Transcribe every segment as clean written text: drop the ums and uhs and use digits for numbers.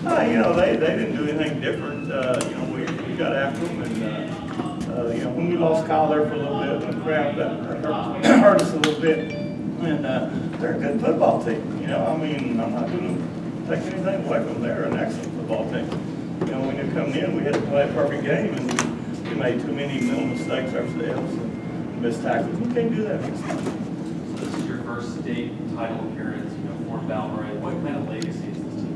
They didn't do anything different. We got after them, and when we lost Kyle there for a little bit, the crowd that hurt us a little bit, and they're a good football team. I'm not going to take anything away from them. They're an excellent football team. When they come in, we had to play a perfect game, and we made too many mental mistakes ourselves and missed tackles. We can't do that next time. So this is your first state title appearance, for Balmorhea. What kind of legacy is this team?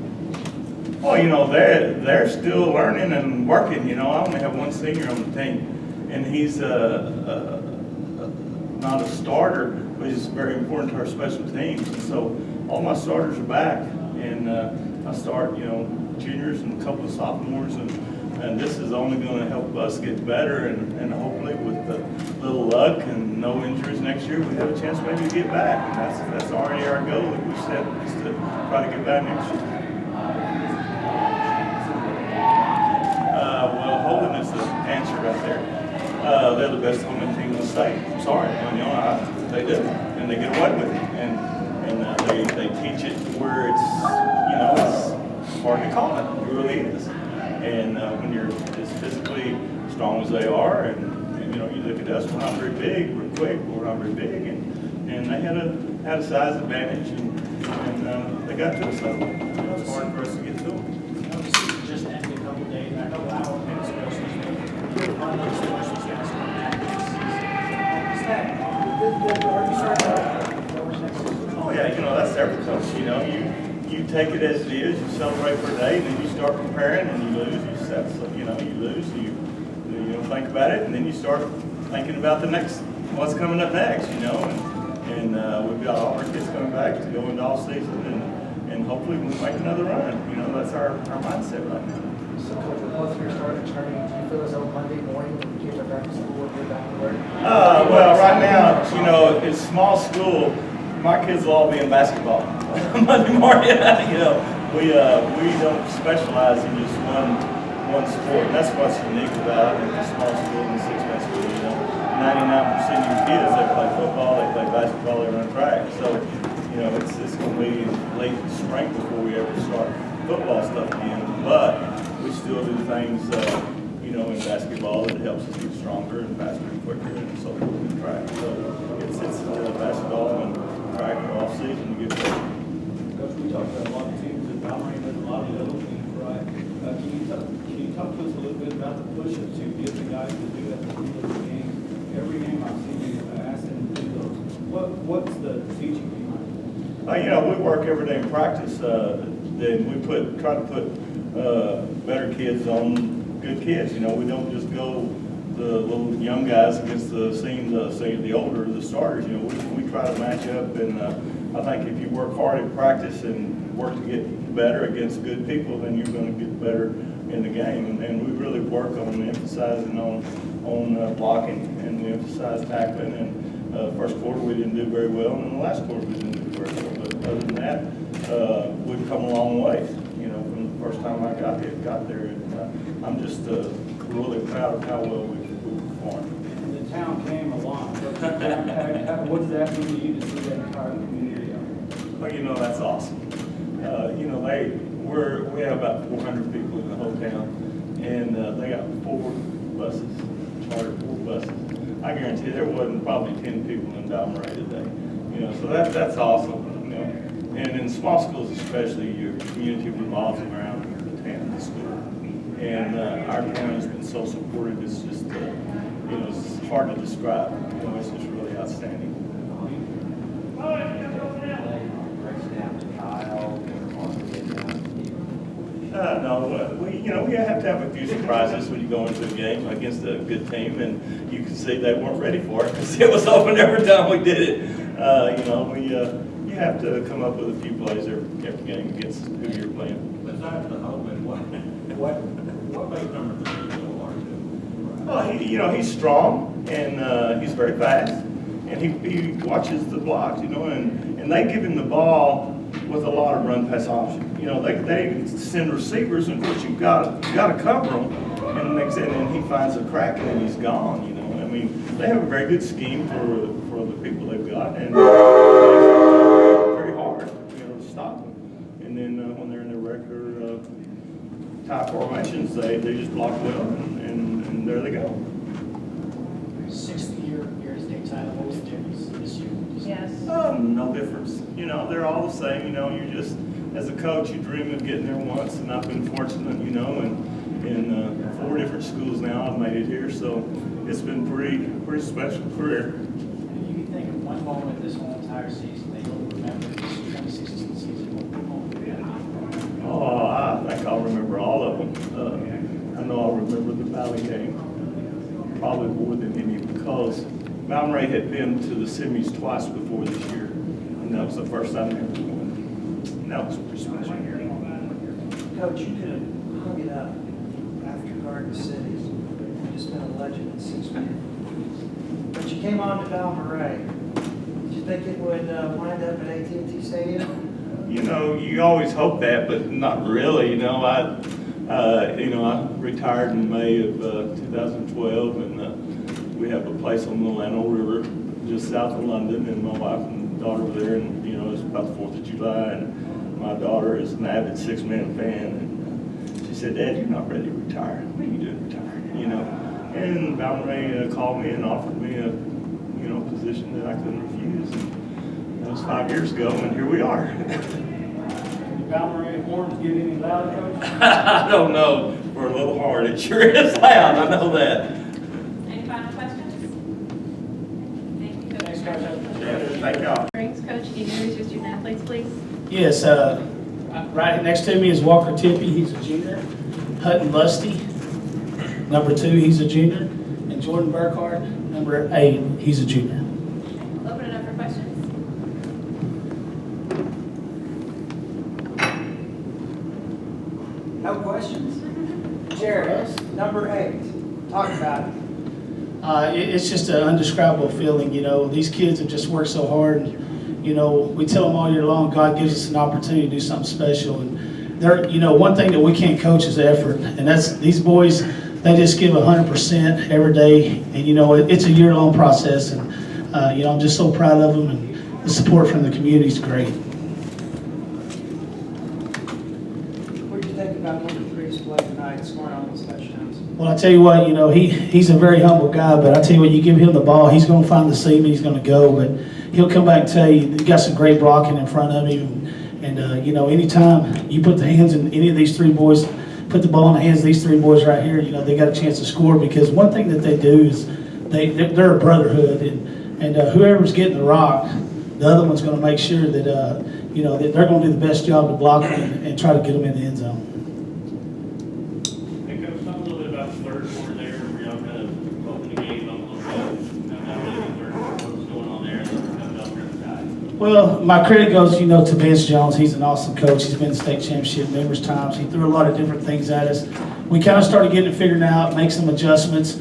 Well, they're still learning and working. I only have one senior on the team, and he's not a starter, but he's very important to our special teams. And so all my starters are back, and I start, juniors and a couple of sophomores, and this is only going to help us get better, and hopefully with a little luck and no injuries next year, we have a chance maybe to get back. And that's already our goal that we set, is to try to get back next year. Well, Holden is the answer right there. They're the best home team in the state. I'm sorry, they do, and they get away with it, and they teach it where it's hard to call it. It really is. And when you're as physically strong as they are, and you look at us, we're not very big, we're quick, we're not very big, and they had a size advantage, and they got to us. So it's hard for us to get to them. Just ended a couple of days. I know our tennis specialist, you're one of those specialists that's going back to the season. Are you starting next season? Oh yeah, that's every coach. You take it as it is. You celebrate for a day, and then you start preparing, and you lose. You lose. You don't think about it, and then you start thinking about what's coming up next. And we've got all our kids coming back to go into all season, and hopefully we'll make another run. That's our mindset right now. So, Coach, with both of your starting attorney, do you feel as though Monday morning when the kids are back to school, you're back to work? Well, right now, it's small school. My kids will all be in basketball Monday morning. We don't specialize in just one sport. That's what's unique about it. The small school and the six-man school. 99% of your kids, they play football, they play basketball, they run track. So it's going to be late spring before we ever start football stuff again. But we still do things, in basketball that helps us get stronger and faster and quicker, and so forth in track. So it's basketball and track off season to get better. Coach, we talked about a lot of teams in Balmorhea, there's a lot of little teams, right? Can you talk to us a little bit about the push-ups you give the guys to do at the end of the game? Every game I've seen you ask them to do those. What's the teaching behind it? We work every day in practice. Then we try to put better kids on good kids. We don't just go the little young guys against the older, the starters. We try to match up, and I think if you work hard at practice and work to get better against good people, then you're going to get better in the game. And we really work on emphasizing on blocking, and we emphasize tackling. And first quarter we didn't do very well, and in the last quarter we didn't do very well. But other than that, we've come a long way. From the first time I got there, and I'm just really proud of how well we've performed. And the town came along. What does that mean to you to see that entire community? Well, that's awesome. We have about 400 people in the whole town, and they got 4 buses, chartered 4 buses. I guarantee there wasn't probably 10 people in Balmorhea today. So that's awesome. And in small schools especially, your community revolves around the town, the school. And our town has been so supportive. It's just, it's hard to describe. It's just really outstanding. No, we have to have a few surprises when you go into a game against a good team, and you can see they weren't ready for it because it was open every time we did it. You have to come up with a few plays every game against who you're playing. Besides the hope, and what makes number 3 so hard to do? Well, he's strong, and he's very fast, and he watches the blocks, and they give him the ball with a lot of run pass options. They send receivers, and of course you've got to cover them, and then he finds a crack, and then he's gone. They have a very good scheme for the people they've got, and very hard, to stop them. And then when they're in their regular tight formations, they just block well, and there they go. Sixth year state title, what was the difference this year? Yes. No difference. You know, they're all the same. You know, you're just, as a coach, you dream of getting there once, and I've been fortunate, you know, and in 4 different schools now I've made it here, so it's been pretty special career. You can think of one moment this whole entire season that you'll remember this 2016 season. What moment would be? Oh, I think I'll remember all of them. I know I'll remember the Valley game, probably more than any, because Balmorhea had been to the semis twice before this year, and that was the first time they ever won. And that was pretty special. Coach, you could have hung it up after Garden City. You've just been a legend in 6 minutes. But you came on to Balmorhea. Did you think it would wind up at AT&T Stadium? You know, you always hope that, but not really. You know, I retired in May of 2012, and we have a place on the Llano River just south of London, and my wife and daughter were there, and, you know, it's about the 4th of July, and my daughter is an avid 6-man fan, and she said, "Dad, you're not ready to retire. What are you doing retiring?" You know, and Balmorhea called me and offered me a, you know, position that I couldn't refuse. And that was 5 years ago, and here we are. Did Balmorhea horns get any louder, Coach? I don't know. We're a little hard. It sure is loud. I know that. Any final questions? Thank you, Coach. Thanks, guys. Yeah, thank y'all. Rings, Coach, can you introduce your student athletes, please? Yes, right next to me is Walker Tippy, he's a junior. Hutton Lusty, number 2, he's a junior. And Jordan Burkhardt, number 8, he's a junior. We'll open it up for questions. No questions? Jared, number 8. Talk about it. It's just an indescribable feeling, you know. These kids have just worked so hard. You know, we tell them all year long, God gives us an opportunity to do something special. And they're, you know, one thing that we can't coach is effort. And that's, these boys, they just give 100% every day. And, you know, it's a year-long process. And, you know, I'm just so proud of them. And the support from the community is great. What did you think about number 3's play tonight, scoring all those touchdowns? Well, I tell you what, you know, he's a very humble guy, but I tell you what, you give him the ball, he's going to find the seam and he's going to go. But he'll come back and tell you, he got some great blocking in front of him. And you know, anytime you put the hands in any of these 3 boys, put the ball in the hands of these 3 boys right here, you know, they got a chance to score, because one thing that they do is they're a brotherhood. And whoever's getting the rock, the other one's going to make sure that, you know, that they're going to do the best job to block them and try to get them in the end zone. Hey, Coach, talk a little bit about the third quarter there, where y'all kind of opened the game up a little bit. Not really the third quarter, what's going on there, and then coming up here at the tie. Well, my credit goes, you know, to Vince Jones. He's an awesome coach. He's been to state championship numerous times. He threw a lot of different things at us. We kind of started getting it figured out, make some adjustments.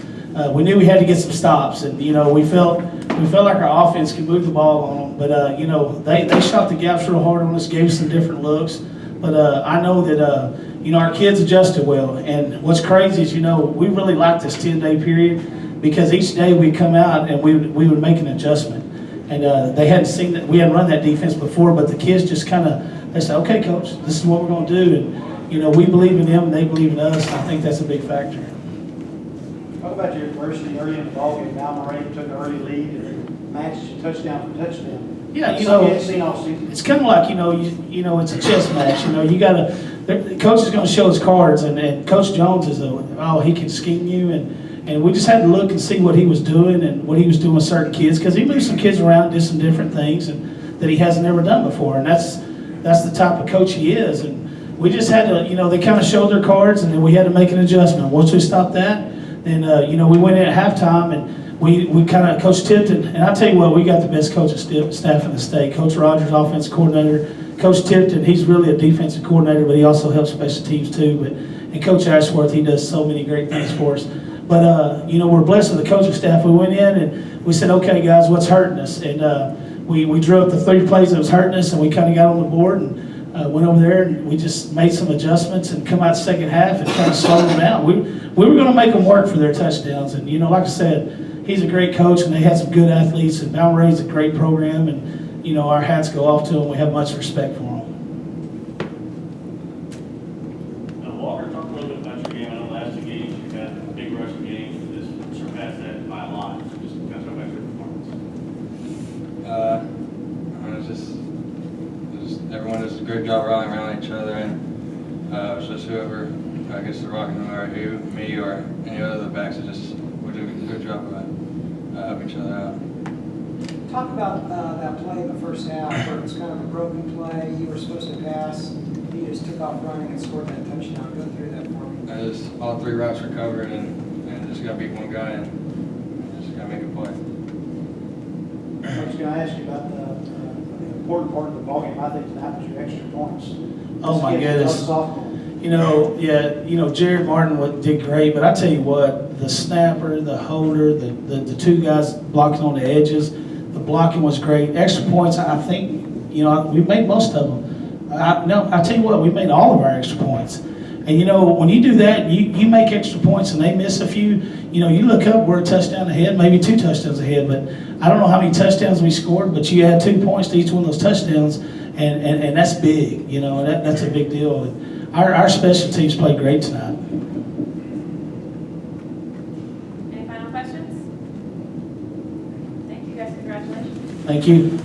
We knew we had to get some stops, and you know, we felt like our offense could move the ball on them. But you know, they shot the gaps real hard on us, gave us some different looks. But I know that you know, our kids adjusted well. And what's crazy is, you know, we really like this 10-day period, because each day we come out and we would make an adjustment. And they hadn't seen that, we hadn't run that defense before, but the kids just kind of, they said, "Okay, coach, this is what we're going to do." And you know, we believe in them and they believe in us. I think that's a big factor. Talk about your adversity early in the ballgame. Balmorhea took an early lead and then matched touchdown for touchdown. Yeah, you Something know, you hadn't seen all season. it's kind of like, you know, it's a chess match. You know, you got to, the coach is going to show his cards, and Coach Jones is he can scheme you, and we just had to look and see what he was doing and what he was doing with certain kids, because he moved some kids around, did some different things and that he hasn't ever done before, and that's the type of coach he is. And we just had to, you know, they kind of showed their cards, and then we had to make an adjustment. Once we stopped that, then you know, we went in at halftime, and we kind of, Coach Tipton, and I tell you what, we got the best coaching staff in the state. Coach Rogers, offensive coordinator. Coach Tipton, he's really a defensive coordinator, but he also helps special teams too. And Coach Ashworth, he does so many great things for us. But you know, we're blessed with the coaching staff. We went in and we said, "Okay, guys, what's hurting us?" And we drew up the 3 plays that was hurting us, and we kind of got on the board and went over there, and we just made some adjustments and come out second half and kind of slowed them down. We were going to make them work for their touchdowns. And you know, like I said, he's a great coach, and they had some good athletes, and Balmorhea's a great program, and you know, our hats go off to them. We have much respect for them. Walker, talk little bit about your game. I know the last 2 games, you've had big rushing games, this surpassed that by a lot. So just kind of talk about your performance. Everyone does a great job rallying around each other, and it's just whoever gets the rock, no matter who, me or any other of the backs, we do a good job of helping each other out. Talk about that play in the first half where it was kind of a broken play. You were supposed to pass. You just took off running and scored that touchdown. Go through that for me. All 3 routes were covered, and just got to beat one guy and just got to make a play. I was gonna ask you about the important part of the ballgame. I think tonight was your extra points. Oh, my This kid's a goodness. sophomore. Jared Martin did great, but I tell you what, the snapper, the holder, the 2 guys blocking on the edges, the blocking was great. Extra points, I think, we made most of them. I tell you what, we made all of our extra points. And when you do that, you make extra points and they miss a few, you look up, we're a touchdown ahead, maybe 2 touchdowns ahead, but I don't know how many touchdowns we scored, but you add 2 points to each one of those touchdowns, and that's big, that's a big deal. And our special teams played great tonight. Any final questions? Thank you guys, congratulations. Thank you.